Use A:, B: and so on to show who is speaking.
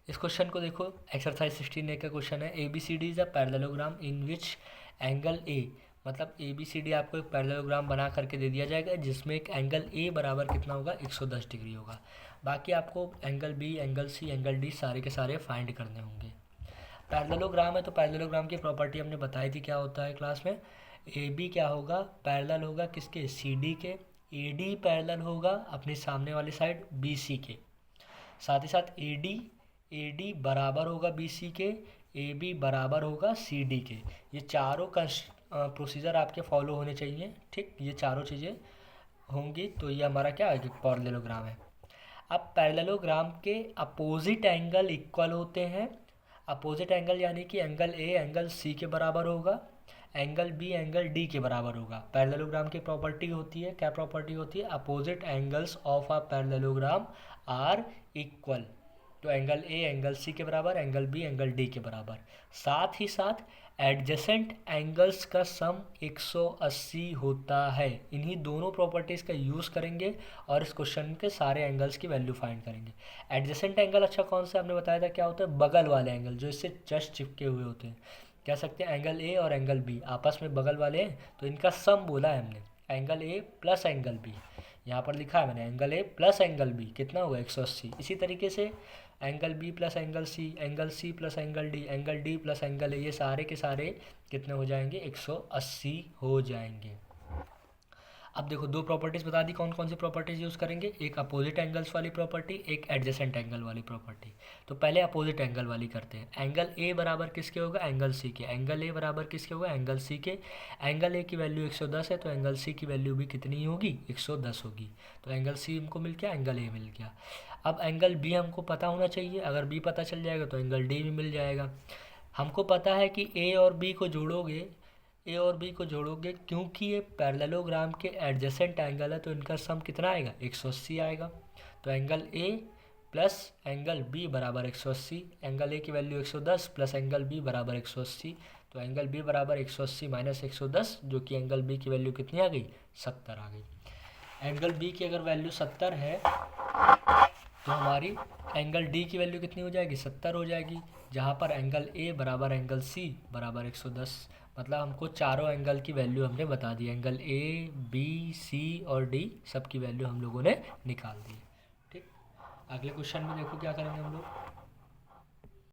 A: इस क्वेश्चन को देखो, एक्सरसाइज 16A का क्वेश्चन है, A B C D is a parallelogram in which angle A, मतलब ए बी सी डी आपको एक पैरेललोग्राम बना करके दे दिया जाएगा जिसमें एक एंगल ए बराबर कितना होगा, 110 डिग्री होगा। बाकी आपको angle B, angle C, angle D सारे के सारे फाइंड करने होंगे। पैरेललोग्राम है तो पैरेललोग्राम की प्रॉपर्टी हमने बताई थी क्या होता है क्लास में। ए बी क्या होगा, पैरेलल होगा किसके, सी डी के। ए डी पैरेलल होगा अपने सामने वाली साइड बी सी के। साथ ही साथ ए डी बराबर होगा बी सी के, ए बी बराबर होगा सी डी के। ये चारों प्रोसीजर आपके फॉलो होने चाहिए, ठीक। ये चारों चीज़ें होंगी तो ये हमारा क्या है, पैरेललोग्राम है। अब पैरेललोग्राम के अपोजिट एंगल इक्वल होते हैं। अपोजिट एंगल यानी कि एंगल ए एंगल सी के बराबर होगा, एंगल बी एंगल डी के बराबर होगा। पैरेललोग्राम की प्रॉपर्टी होती है, क्या प्रॉपर्टी होती है, opposite angles of a parallelogram are equal. तो एंगल ए एंगल सी के बराबर, एंगल बी एंगल डी के बराबर। साथ ही साथ एडजेसेंट एंगल्स का सम 180 होता है। इन्हीं दोनों प्रॉपर्टीज़ का यूज़ करेंगे और इस क्वेश्चन के सारे एंगल्स की वैल्यू फाइंड करेंगे। एडजेसेंट एंगल अच्छा कौन सा हमने बताया था, क्या होता है, बगल वाले एंगल जो इससे जस्ट चिपके हुए होते हैं। कह सकते हैं एंगल ए और एंगल बी आपस में बगल वाले हैं तो इनका सम बोला है हमने, angle A plus angle B. यहाँ पर लिखा है मैंने angle A plus angle B कितना होगा, 180। इसी तरीके से angle B plus angle C plus angle D plus angle A, ये सारे के सारे कितने हो जाएंगे, 180 हो जाएंगे। अब देखो दो प्रॉपर्टीज़ बता दी, कौन कौन सी प्रॉपर्टीज़ यूज़ करेंगे, एक अपोजिट एंगल्स वाली प्रॉपर्टी, एक एडजेसेंट एंगल वाली प्रॉपर्टी। तो पहले अपोजिट एंगल वाली करते हैं। एंगल ए बराबर किसके होगा, एंगल सी के। एंगल ए बराबर किसके होगा, एंगल सी के। एंगल ए की वैल्यू 110 है तो एंगल सी की वैल्यू भी कितनी होगी, 110 होगी। तो एंगल सी हमको मिल गया, एंगल ए मिल गया। अब एंगल बी हमको पता होना चाहिए, अगर बी पता चल जाएगा तो एंगल डी भी मिल जाएगा। हमको पता है कि ए और बी को जोड़ोगे क्योंकि ये पैरेललोग्राम के एडजेसेंट एंगल है तो इनका सम कितना आएगा, 180 आएगा। तो angle A plus angle B बराबर 180, एंगल ए की वैल्यू 110 प्लस एंगल बी बराबर 180। तो एंगल बी बराबर 180 माइनस 110 जो कि एंगल बी की वैल्यू कितनी आ गई, 70 आ गई। एंगल बी की अगर वैल्यू 70 है तो हमारी एंगल डी की वैल्यू कितनी हो जाएगी, 70 हो जाएगी। जहाँ पर एंगल ए बराबर एंगल सी बराबर 110, मतलब हमको चारों एंगल की वैल्यू हमने बता दी। एंगल ए बी सी और डी सब की वैल्यू हम लोगों ने निकाल दी। ठीक, अगले क्वेश्चन में देखो क्या करेंगे हम लोग।